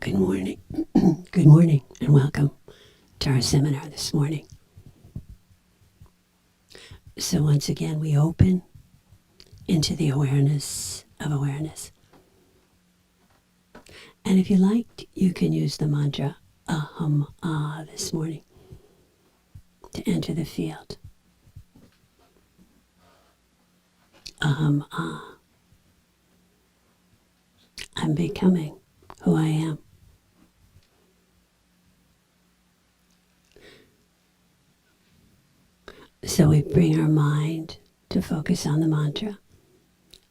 Good morning. Good morning and welcome to our seminar this morning. So once again, we open into the awareness of awareness. And if you liked, you can use the mantra Aham Ah this morning to enter the field. Aham Ah. I'm becoming who I am. So we bring our mind to focus on the mantra,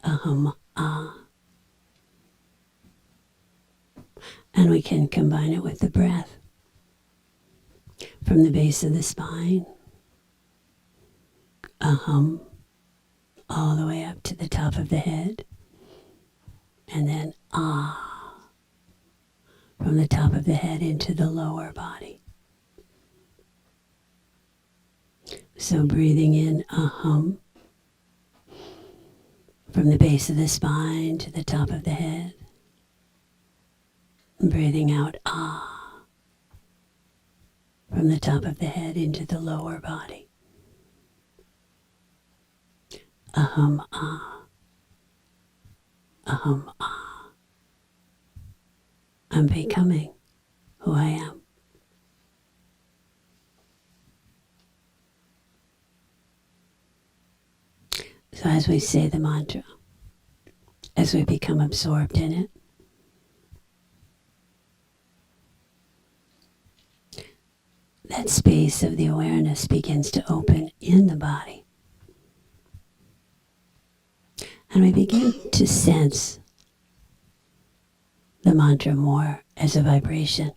Aham Ah. And we can combine it with the breath from the base of the spine, Aham, all the way up to the top of the head, and then Ah, from the top of the head into the lower body. So breathing in Aham, from the base of the spine to the top of the head. And breathing out Ah, from the top of the head into the lower body. Aham Ah, Aham Ah. I'm becoming who I am. So as we say the mantra, as we become absorbed in it, that space of the awareness begins to open in the body. And we begin to sense the mantra more as a vibration,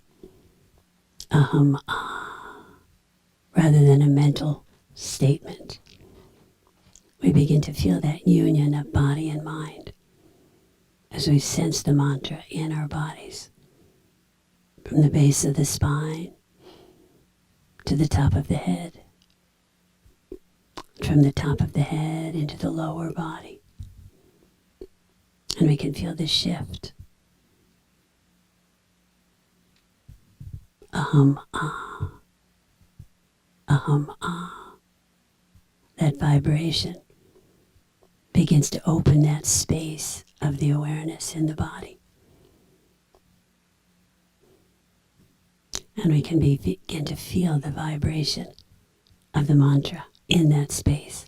Aham Ah, rather than a mental statement. We begin to feel that union of body and mind as we sense the mantra in our bodies, from the base of the spine to the top of the head, from the top of the head into the lower body. And we can feel the shift. Aham Ah, Aham Ah. That vibration begins to open that space of the awareness in the body. And we can begin to feel the vibration of the mantra in that space.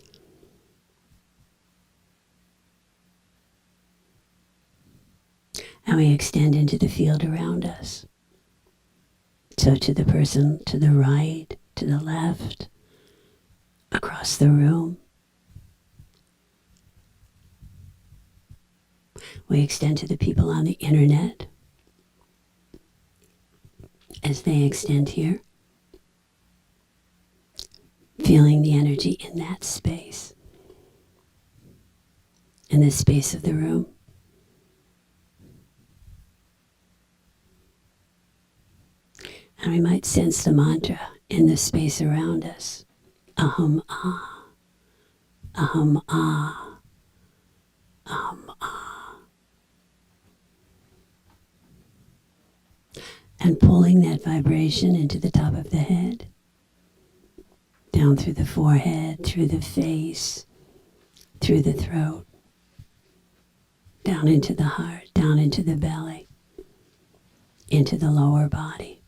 And we extend into the field around us. So to the person to the right to the left, across the room. We extend to the people on the internet as they extend here, feeling the energy in that space, in the space of the room. And we might sense the mantra in the space around us. Aham ah, aham ah, aham ah. And pulling that vibration into the top of the head, down through the forehead, through the face, through the throat, down into the heart, down into the belly, into the lower body,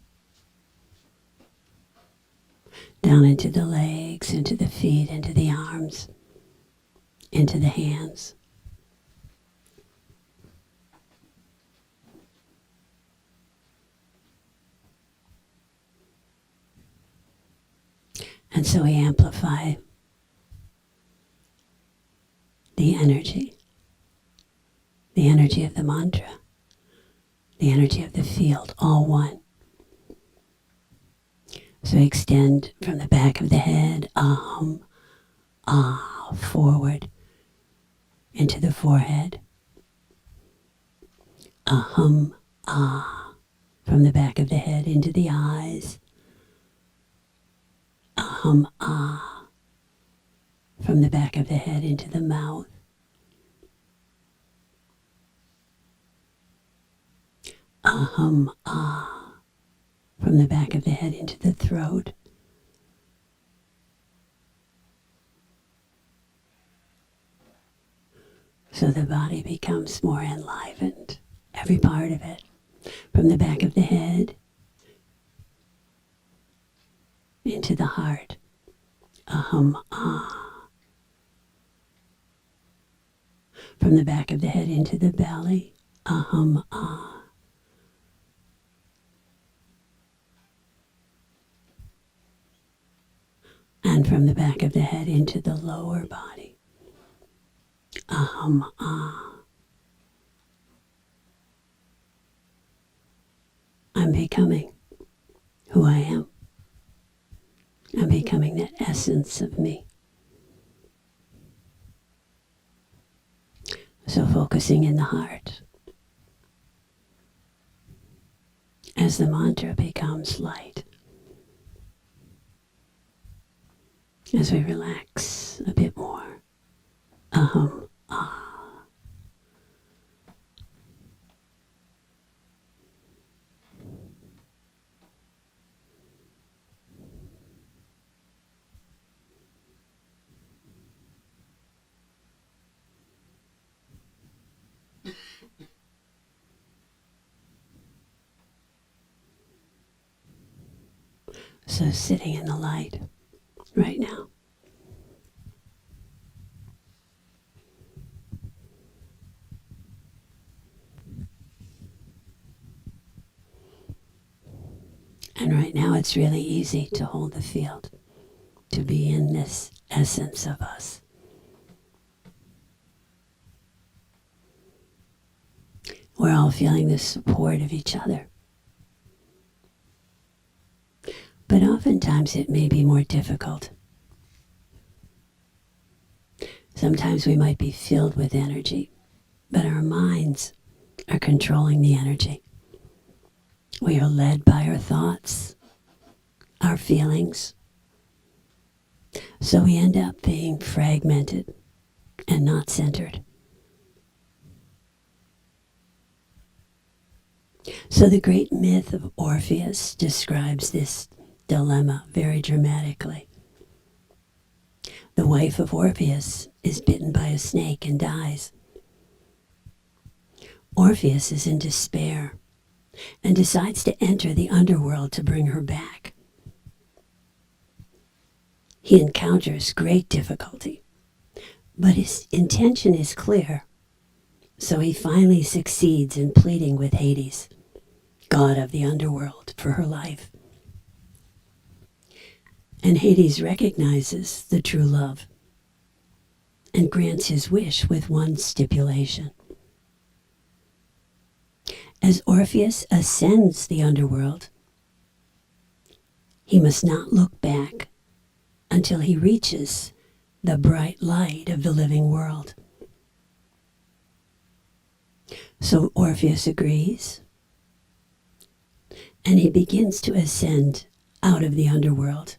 down into the legs, into the feet, into the arms, into the hands. And so we amplify the energy of the mantra, the energy of the field, all one. So we extend from the back of the head, aham, ah, forward into the forehead. Aham, ah, from the back of the head into the eyes. Aham, ah, from the back of the head into the mouth. Aham, ah, from the back of the head into the throat. So the body becomes more enlivened, every part of it, from the back of the head into the heart. Aham, ah. From the back of the head into the belly. Aham, ah. And from the back of the head into the lower body. Aham, ah. I'm becoming who I am. I'm becoming that essence of me. So focusing in the heart as the mantra becomes light. As we relax a bit more. Aham, ah. So sitting in the light right now. And right now it's really easy to hold the field, to be in this essence of us. We're all feeling the support of each other. But oftentimes it may be more difficult. Sometimes we might be filled with energy, but our minds are controlling the energy. We are led by our thoughts, our feelings. So we end up being fragmented and not centered. So the great myth of Orpheus describes this dilemma very dramatically. The wife of Orpheus is bitten by a snake and dies. Orpheus is in despair and decides to enter the underworld to bring her back. He encounters great difficulty, but his intention is clear, so he finally succeeds in pleading with Hades, god of the underworld, for her life. And Hades recognizes the true love and grants his wish with one stipulation. As Orpheus ascends the underworld, he must not look back until he reaches the bright light of the living world. So Orpheus agrees, and he begins to ascend out of the underworld,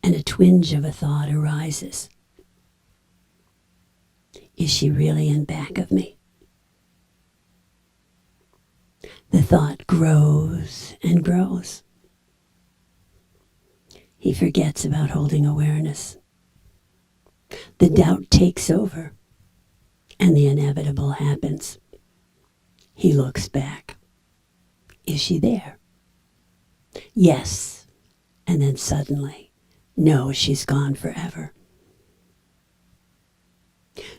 and a twinge of a thought arises. Is she really in back of me? The thought grows and grows. He forgets about holding awareness. The doubt takes over, and the inevitable happens. He looks back. Is she there? Yes. And then suddenly, no, she's gone forever.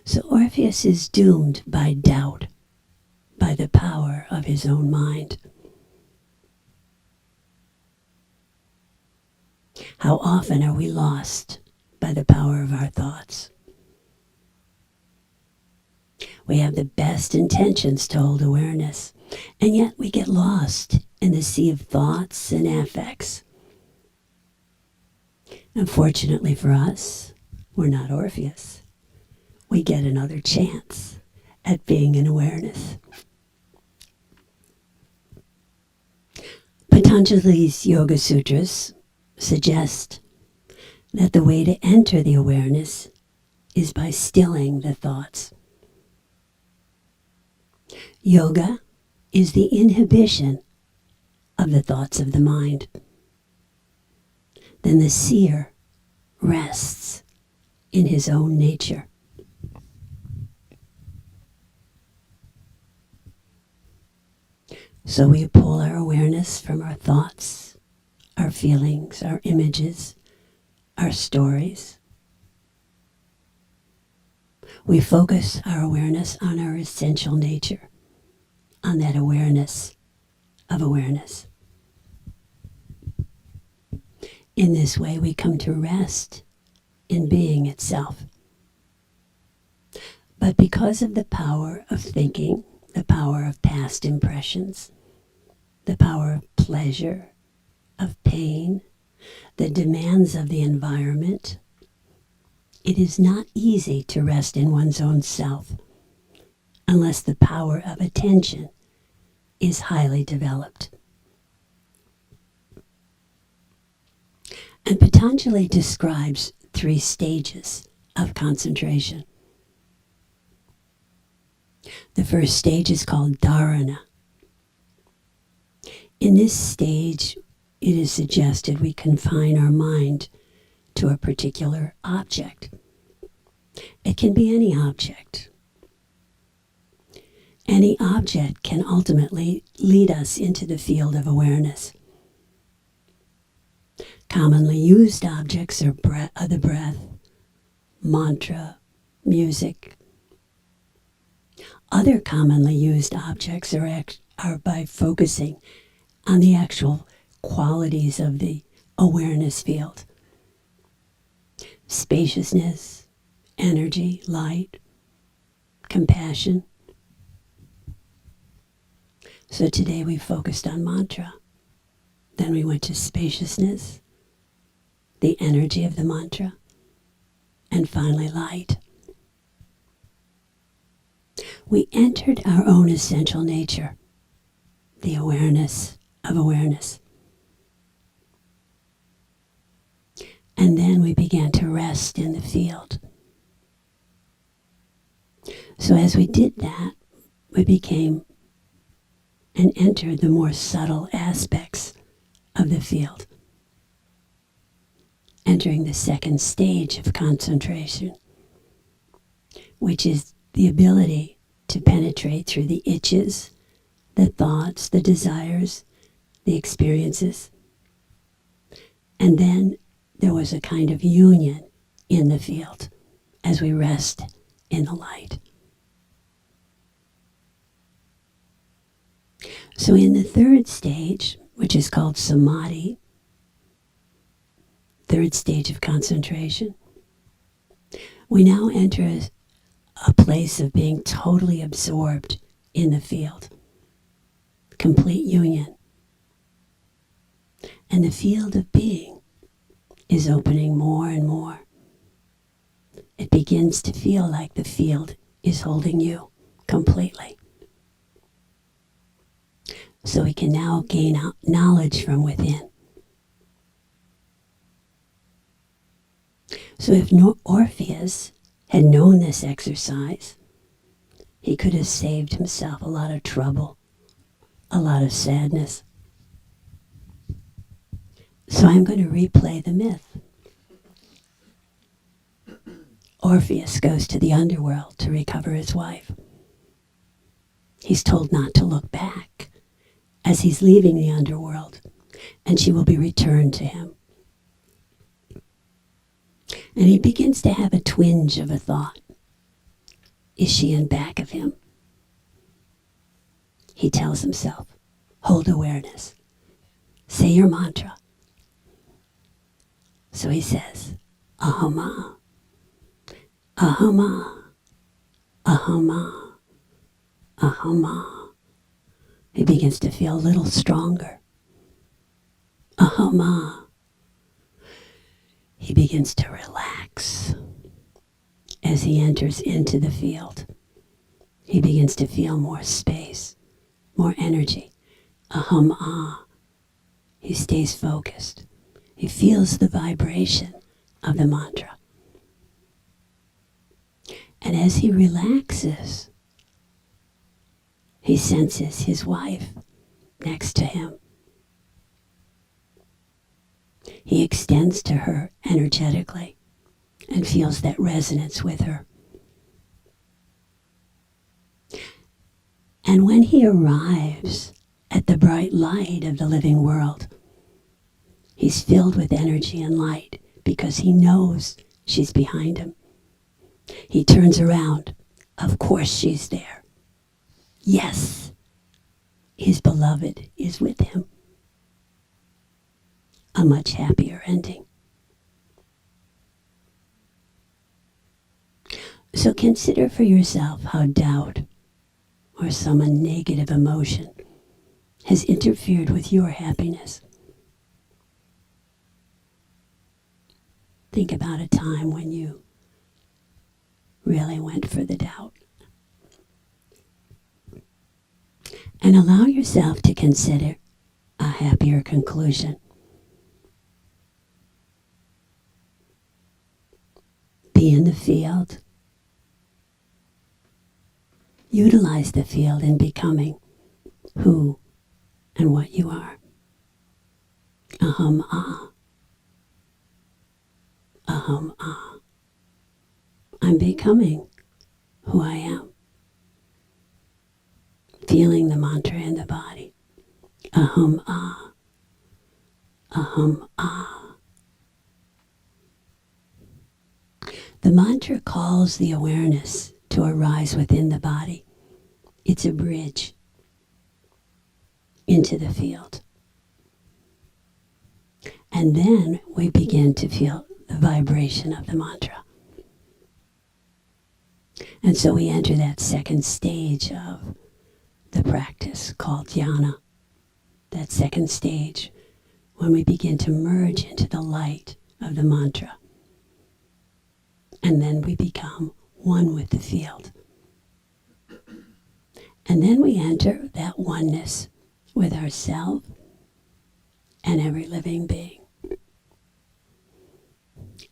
So Orpheus is doomed by doubt, by the power of his own mind. How often are we lost by the power of our thoughts? We have the best intentions to hold awareness, and yet we get lost in the sea of thoughts and affects. Unfortunately for us, we're not Orpheus. We get another chance at being in awareness. Patanjali's Yoga Sutras suggest that the way to enter the awareness is by stilling the thoughts. Yoga is the inhibition of the thoughts of the mind. Then the seer rests in his own nature. So we pull our awareness from our thoughts, our feelings, our images, our stories. We focus our awareness on our essential nature, on that awareness of awareness. In this way, we come to rest in being itself. But because of the power of thinking, the power of past impressions, the power of pleasure, of pain, the demands of the environment, it is not easy to rest in one's own self unless the power of attention is highly developed. And Patanjali describes 3 stages of concentration. The first stage is called dharana. In this stage, it is suggested we confine our mind to a particular object. It can be any object. Any object can ultimately lead us into the field of awareness. Commonly used objects are the breath, mantra, music. Other commonly used objects are by focusing on the actual qualities of the awareness field. Spaciousness, energy, light, compassion. So today we focused on mantra. Then we went to spaciousness, the energy of the mantra, and finally light. We entered our own essential nature, the awareness of awareness. And then we began to rest in the field. So as we did that, we became and entered the more subtle aspects of the field, entering the second stage of concentration, which is the ability to penetrate through the itches, the thoughts, the desires, the experiences. And then there was a kind of union in the field as we rest in the light. So in the third stage, which is called samadhi, third stage of concentration. We now enter a place of being totally absorbed in the field. Complete union. And the field of being is opening more and more. It begins to feel like the field is holding you completely. So we can now gain knowledge from within. So if Orpheus had known this exercise, he could have saved himself a lot of trouble, a lot of sadness. So I'm going to replay the myth. Orpheus goes to the underworld to recover his wife. He's told not to look back as he's leaving the underworld, and she will be returned to him. And he begins to have a twinge of a thought. Is she in back of him? He tells himself, hold awareness. Say your mantra. So he says, ahama, ahama, ahama, ahama. He begins to feel a little stronger. Ahama. He begins to relax as he enters into the field. He begins to feel more space, more energy. Aham ah. He stays focused. He feels the vibration of the mantra. And as he relaxes, he senses his wife next to him. He extends to her energetically and feels that resonance with her. And when he arrives at the bright light of the living world, he's filled with energy and light because he knows she's behind him. He turns around. Of course she's there. Yes, his beloved is with him. A much happier ending. So consider for yourself how doubt or some negative emotion has interfered with your happiness. Think about a time when you really went for the doubt. And allow yourself to consider a happier conclusion. Be in the field. Utilize the field in becoming who and what you are. Aham ah. Aham ah. I'm becoming who I am. Feeling the mantra in the body. Aham ah. Aham ah. The mantra calls the awareness to arise within the body. It's a bridge into the field. And then we begin to feel the vibration of the mantra. And so we enter that second stage of the practice called dhyana. That second stage when we begin to merge into the light of the mantra. And then we become one with the field. And then we enter that oneness with ourselves and every living being.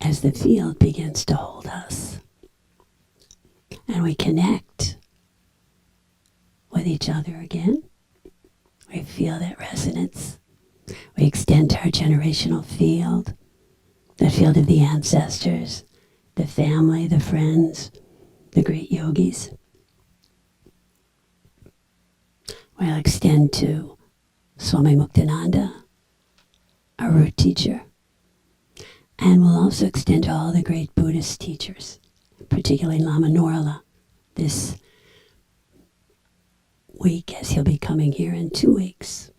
As the field begins to hold us. And we connect with each other again. We feel that resonance. We extend to our generational field, the field of the ancestors, the family, the friends, the great yogis. We'll extend to Swami Muktananda, our root teacher. And we'll also extend to all the great Buddhist teachers, particularly Lama Norla, this week, as he'll be coming here in 2 weeks.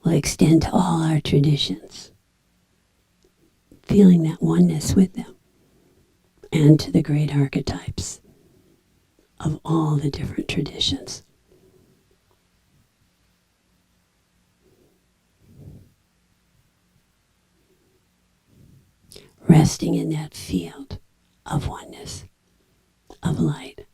will extend to all our traditions, feeling that oneness with them, and to the great archetypes of all the different traditions. Resting in that field of oneness, of light.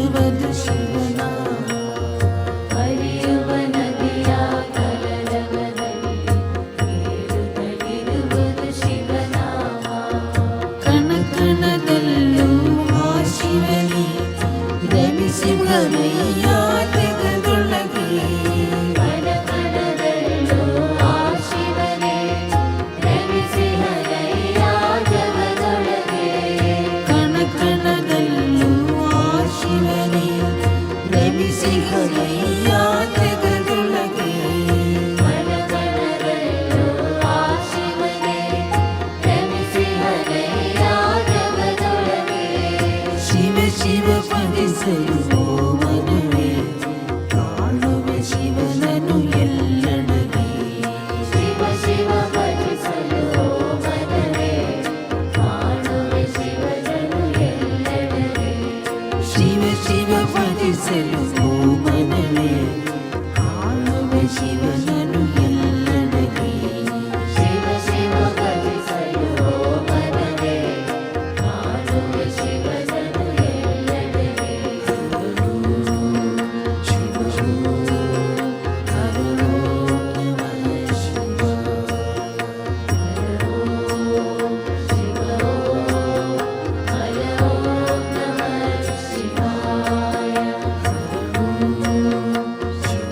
ಹೇಳುವುದು ಶಿವನಾಮ. ಹರಿಯುವ ನದಿಯ ಕಲರವದಲ್ಲಿ ಹೇಳುತ್ತಲಿರುವುದು ಶಿವನಾಮ. ಕಣ ಕಣದಲ್ಲೂ ಆ ಶಿವನೇ ರಮಿಸಿ ಮನೆಯ ಜಗದೊಳಗೆ. ಕಣ ಕಣದಲ್ಲೂ ಆ ಶಿವನೇ ರಮಿಸಿ ಹರೆಯ ಜಗದೊಳಗೆ. ಕಣ ಕಣದಲ್ಲೂ ಆ ಶಿವನೇ ರಮಿಸಿ ಹರೆಯ ಜಗದೊಳಗೆ. ಕಣ ಕಣದಲ್ಲೂ ಆ ಶಿವನೇ ರಮಿಸಿ ಹರೆಯ ಜಗದೊಳಗೆ. ಶಿವ ಶಿವ ಪದಿಸಲು ಮನವೇ ಕಾಣುವೆ ಶಿವನನು ಎಲ್ಲೆಡೆಗೆ. ಶಿವ ಶಿವ ಭಜಿಸಲು ಮನವೇ ಕಾಣುವೆ ಶಿವನನು ಎಲ್ಲೆಡೆಗೆ. ಶಿವ ಶಿವ ಪದಿಸಲು ಮನವೇ ಕಾಣುವೆ ಶಿವನನು ಎಲ್ಲೆಡೆಗೆ. ಶಿವ ಶಿವ ಭಜಿಸಲು ಮನವೇ ಕಾಣುವೆ ಶಿವನನು ಎಲ್ಲೆಡೆಗೆ. ಶಿವ ಹರೋ ನಮಃ ಶಿವಾಯ. ಶಿವ ಹರ ಓಂ ನಮಃ ಶಿವಾಯ. ಶಿವ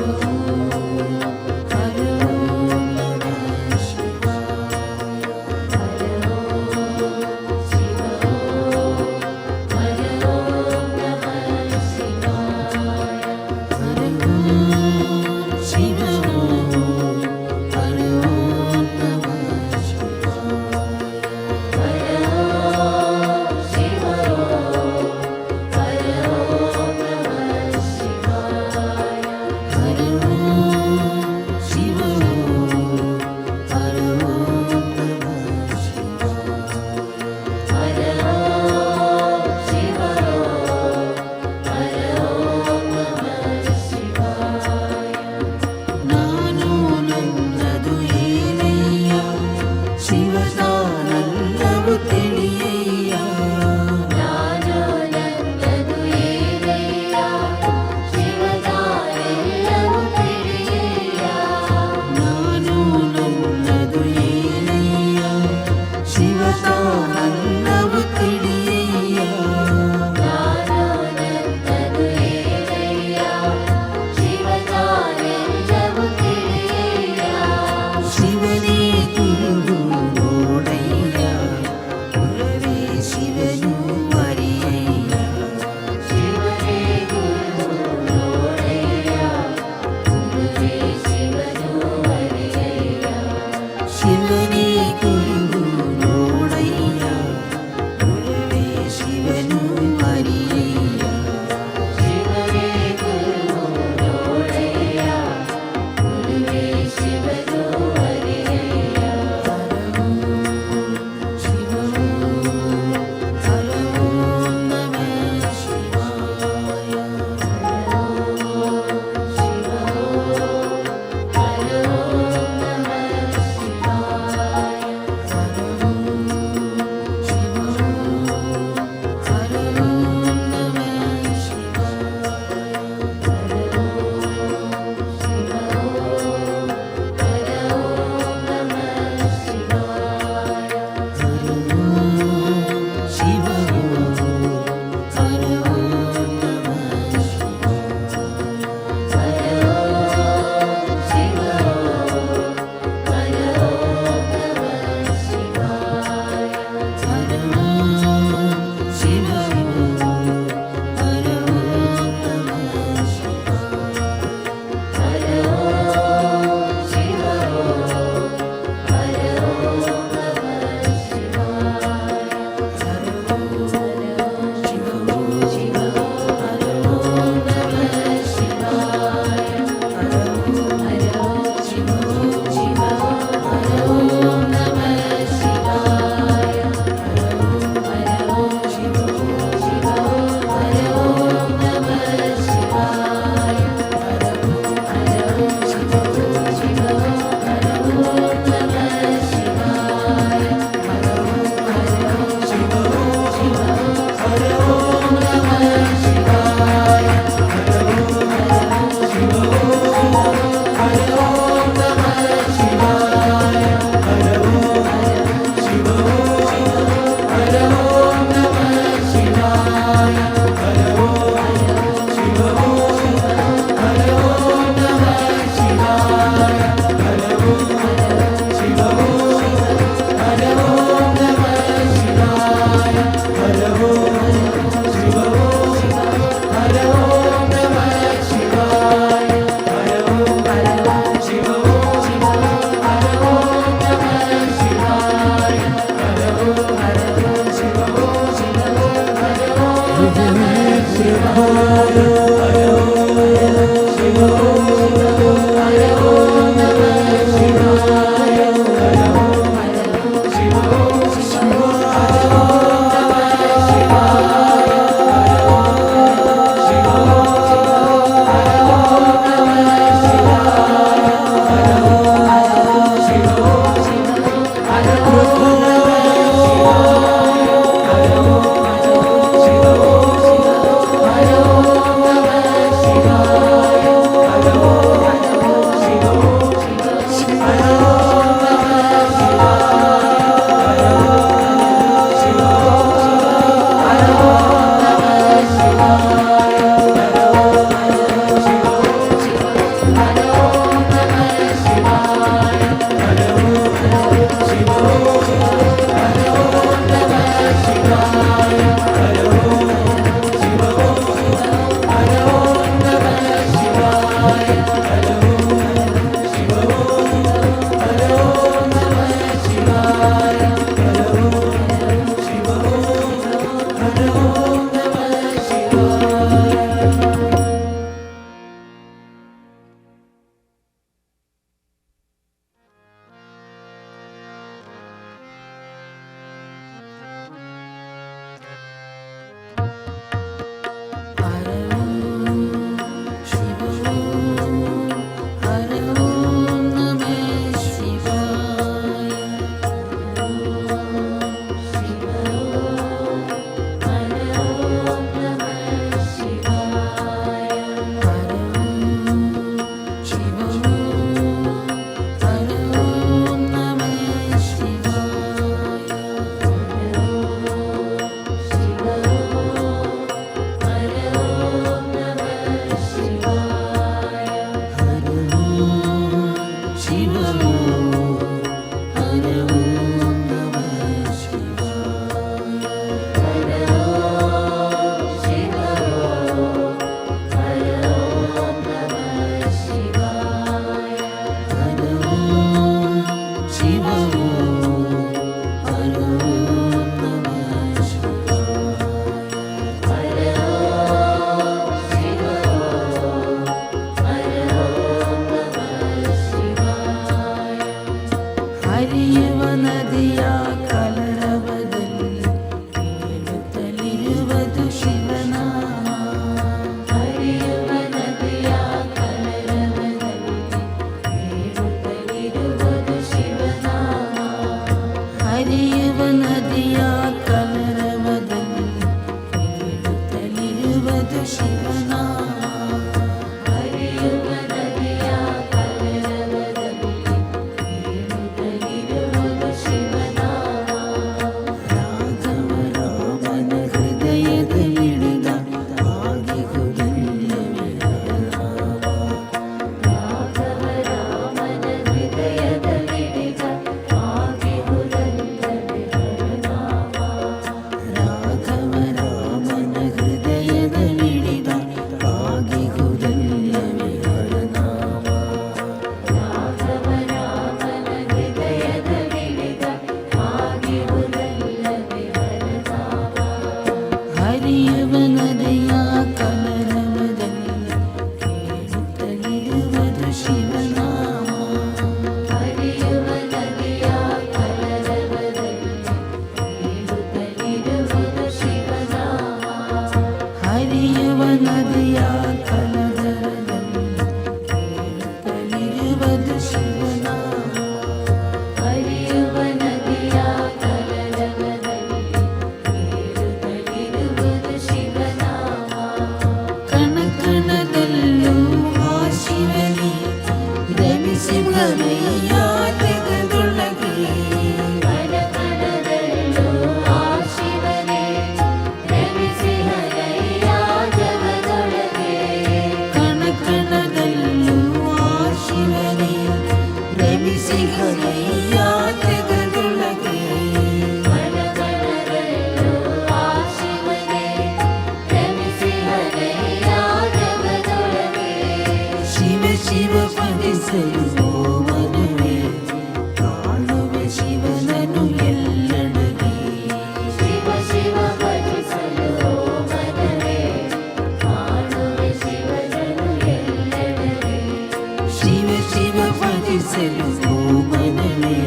సెలువు మనమే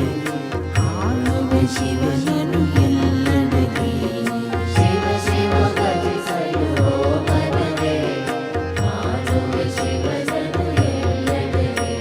కాలువ శివనను ఎల్లడగి శివ శివ భజి సయో మనవే కాలువ శివనను ఎల్లడిగి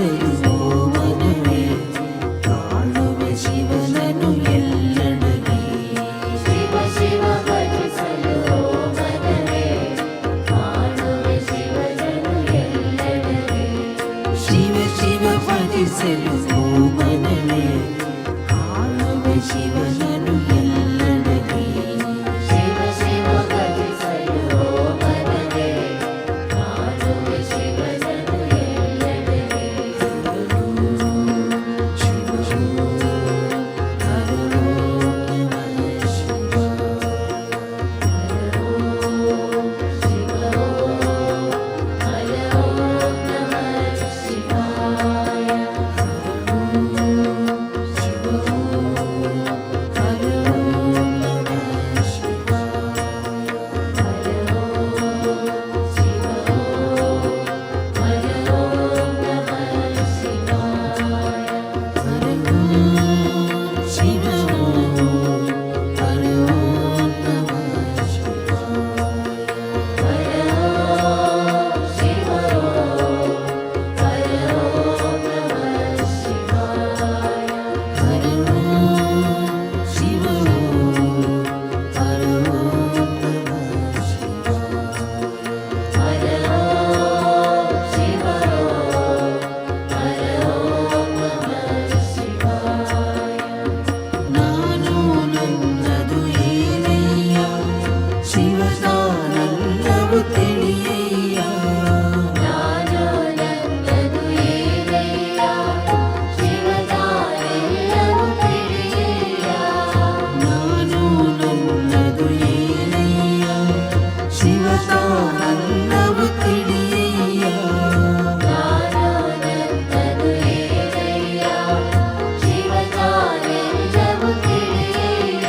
ಭಜಿಸಲು ಮನವೇ ಕಾಣುವ ಶಿವನನು ಎಲ್ಲೆಡೆಗೆ ಶಿವ ಶಿವ ಭಜಿಸಲು ಮನವೇ ಕಾಣುವೆ ಶಿವನನು ಎಲ್ಲೆಡೆಗೆ ಶಿವ ಶಿವ ಭಜಿಸಲು ಮನವೇ ಕಾಣುವ ಶಿವನನು ಎಲ್ಲೆಡೆಗೆ ಶಿವ ಶಿವ ಭಜಿಸಲು ಮನವೇ ಕಾಣುವೆ ಶಿವನನು ಎಲ್ಲೆಡೆಗೆ ನಾನು ನನ್ನದು ಏನಯ್ಯ ಶಿವದಾನಲ್ಲವು ತಿಳಿಯಯ್ಯ ನಾನು ನನ್ನದು ಏನಯ್ಯ ಶಿವದಾನೆಲ್ಲವೂ ತಿಳಿಯಯ್ಯ ನಾನು ನನ್ನದು ಏನಯ್ಯ ಶಿವದಾನಲ್ಲವು ತಿಳಿಯಯ್ಯ ನಾನು ನನ್ನದು ಏನಯ್ಯ ಶಿವದಾನೆಲ್ಲವೂ ತಿಳಿಯಯ್ಯ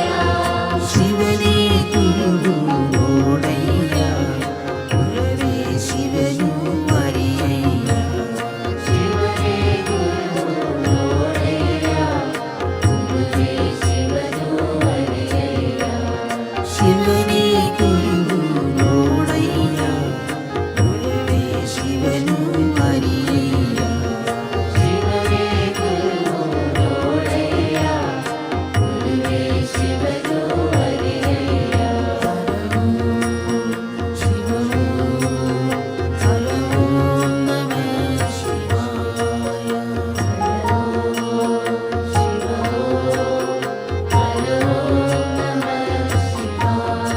ಶಿವನೇ ಗುರು ನೋಡಯ್ಯ ಗುರುವೇ ಶಿವನು ಮರಿಯಯ್ಯ ಶಿವನೇ ಗುರು ನೋಡಯ್ಯ ಗುರುವೇ ಶಿವನು ಹರಿಯಯ್ಯ ಶಿವನೇ ಗುರು ನೋಡಯ್ಯ ಗುರುವೇ ಶಿವನು ಮರಿಯಯ್ಯ ಶಿವನೇ ಗುರು ನೋಡಯ್ಯ ಗುರುವೇ ಶಿವನು ಹರಿಯಯ್ಯ ಶಿವ ಹರ ಓಂ ನಮಃ ಶಿವಾಯ ಶಿವ ಹರ ಓಂ ನಮಃ ಶಿವಾಯ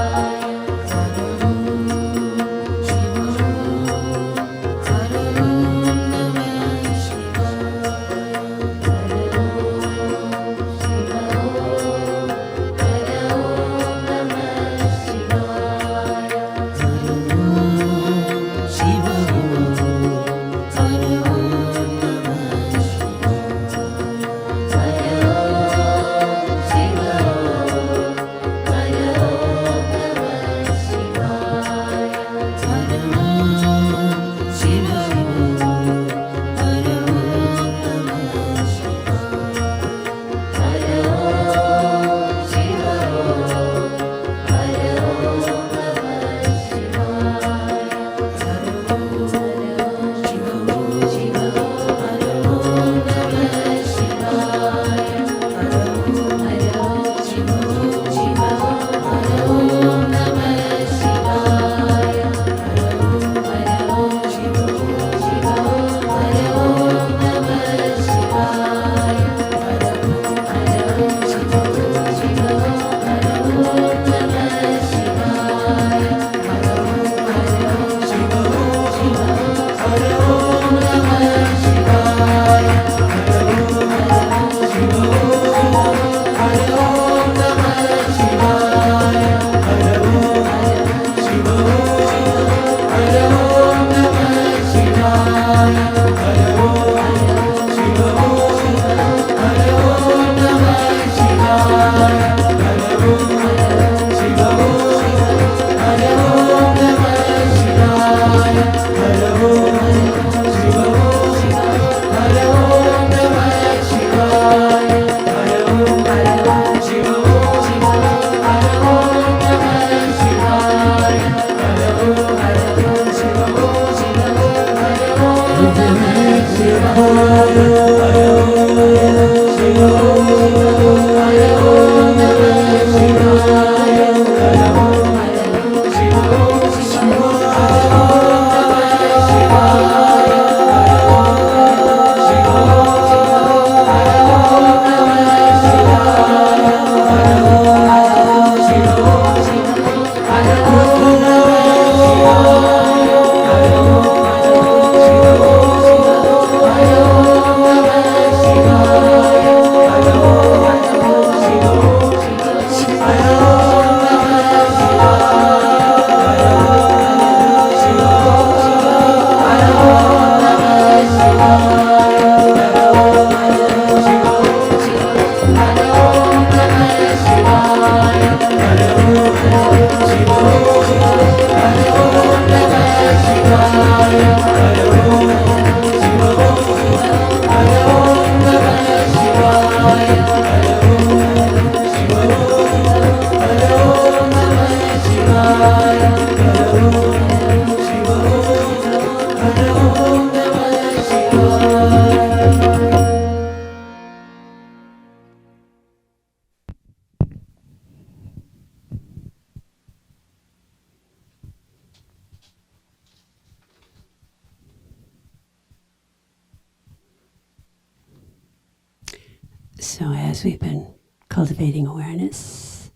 as we've been cultivating awareness,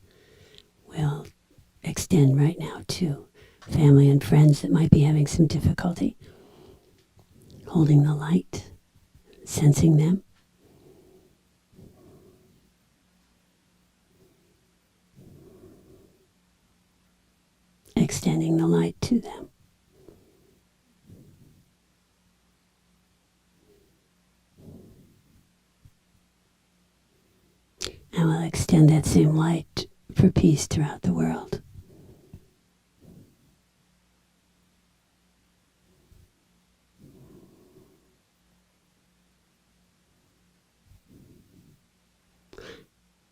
we'll extend right now to family and friends that might be having some difficulty holding the light, sensing them. Extending the light to them. And we'll extend that same light for peace throughout the world.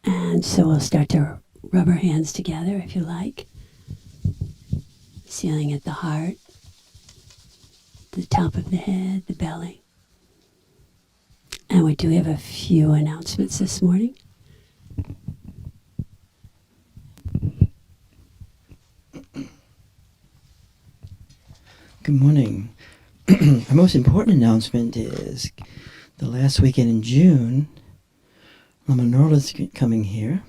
And so we'll start to rub our hands together, if you like, sealing at the heart, the top of the head, the belly. And we do have a few announcements this morning. Good morning. Our most important announcement is the last weekend in June, Lama Norla is coming here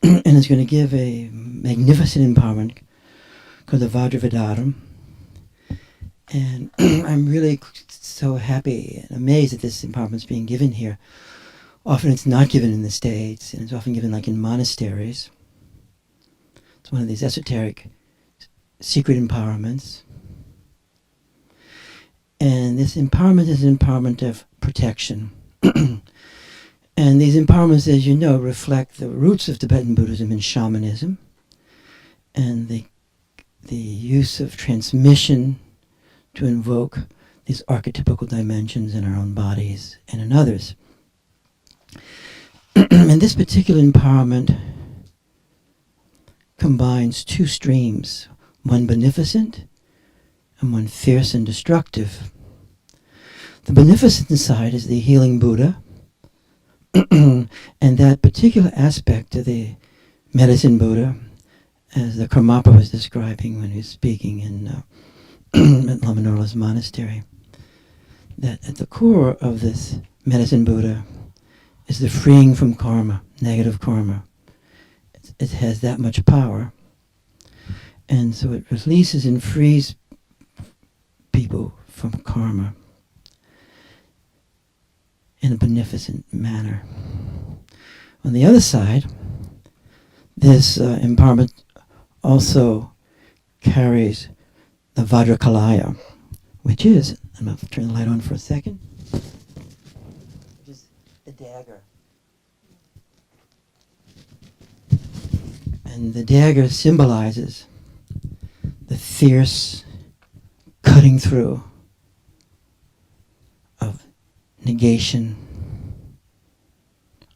and is going to give a magnificent empowerment called the Vajravadaram. And I'm really so happy and amazed that this empowerment is being given here. Often it's not given in the States, and it's often given like in monasteries. It's one of these esoteric secret empowerments. And this empowerment is an empowerment of protection. And these empowerments, as you know, reflect the roots of Tibetan Buddhism and shamanism, and the use of transmission to invoke these archetypical dimensions in our own bodies and in others. And this particular empowerment combines two streams, one beneficent and one fierce and destructive. The beneficent side is the healing Buddha, and that particular aspect of the medicine Buddha, as the Karmapa was describing when he was speaking in at Lama Norla's monastery, that at the core of this medicine Buddha is the freeing from karma, negative karma. It has that much power, and so it releases and frees people from karma in a beneficent manner. On the other side, this empowerment also carries the Vajrakalaya, which is, I'm going to turn the light on for a second, which is the dagger. And the dagger symbolizes the fierce cutting through of negation,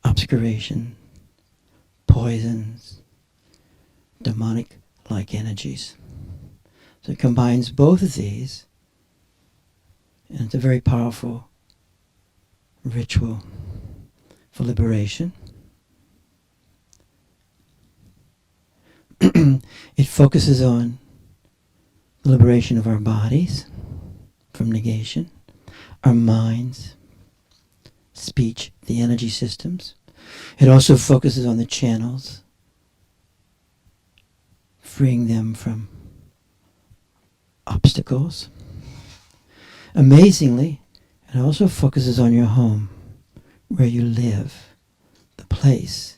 obscuration, poisons, demonic-like energies. So it combines both of these, and it's a very powerful ritual for liberation. It focuses on the liberation of our bodies from negation, our minds, speech, the energy systems. It also focuses on the channels, freeing them from obstacles. Amazingly, it also focuses on your home, where you live, the place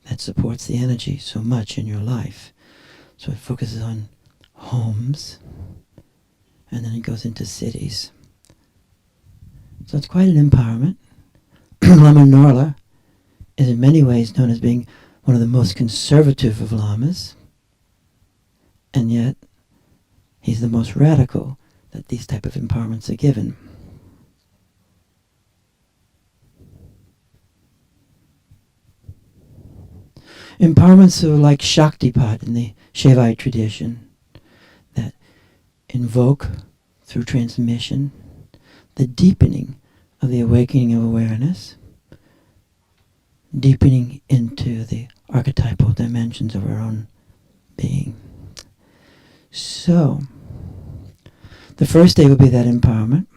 that supports the energy so much in your life. So it focuses on homes, and then it goes into cities. So it's quite an empowerment. Lama Norla is in many ways known as being one of the most conservative of lamas, and yet he's the most radical that these type of empowerments are given. Empowerments are like Shaktipat in the Shaivite tradition that invoke through transmission the deepening of the awakening of awareness, deepening into the archetypal dimensions of our own being. So, the first day will be that empowerment.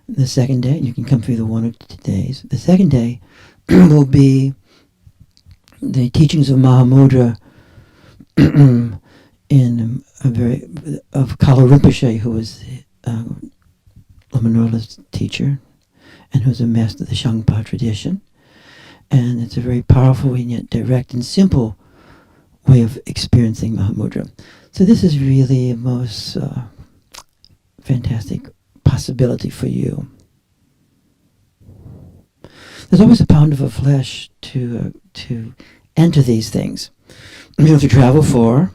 The second day, you can come through the 1 or 2 days. The second day will be the teachings of Mahamudra in a very of Kala Rinpoche, who was Lama Nola's teacher and who's a master of the Shangpa tradition. And it's a very powerful and yet direct and simple way of experiencing Mahamudra. So this is really a most fantastic possibility for you. There's always a pound of a flesh to enter these things. You have to travel for,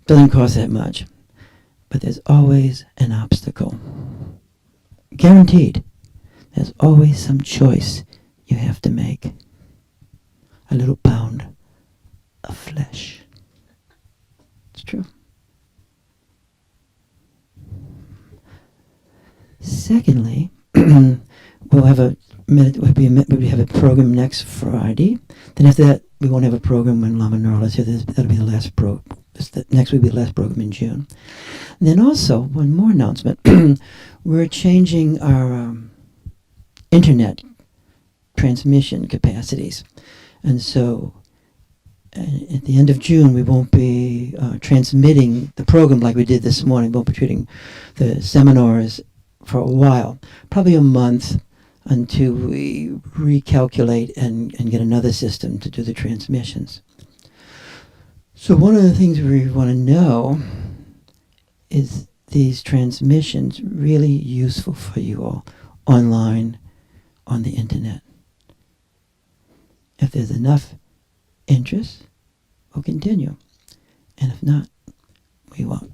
doesn't cost that much, but there's always an obstacle. Guaranteed. There's always some choice you have to make. A little pound of flesh. It's true. Secondly, we'll have a program next Friday. Then after that, we won't have a program when Lama Norola is here. That'll be the last next week will be the last program in June. And then also, one more announcement. We're changing our internet transmission capacities. And so at the end of June, we won't be transmitting the program like we did this morning. We won't be treating the seminars for a while, probably a month, until we recalculate and get another system to do the transmissions. So one of the things we want to know is these transmissions really useful for you all online, on the internet. If there's enough interest, we'll continue. And if not, we won't.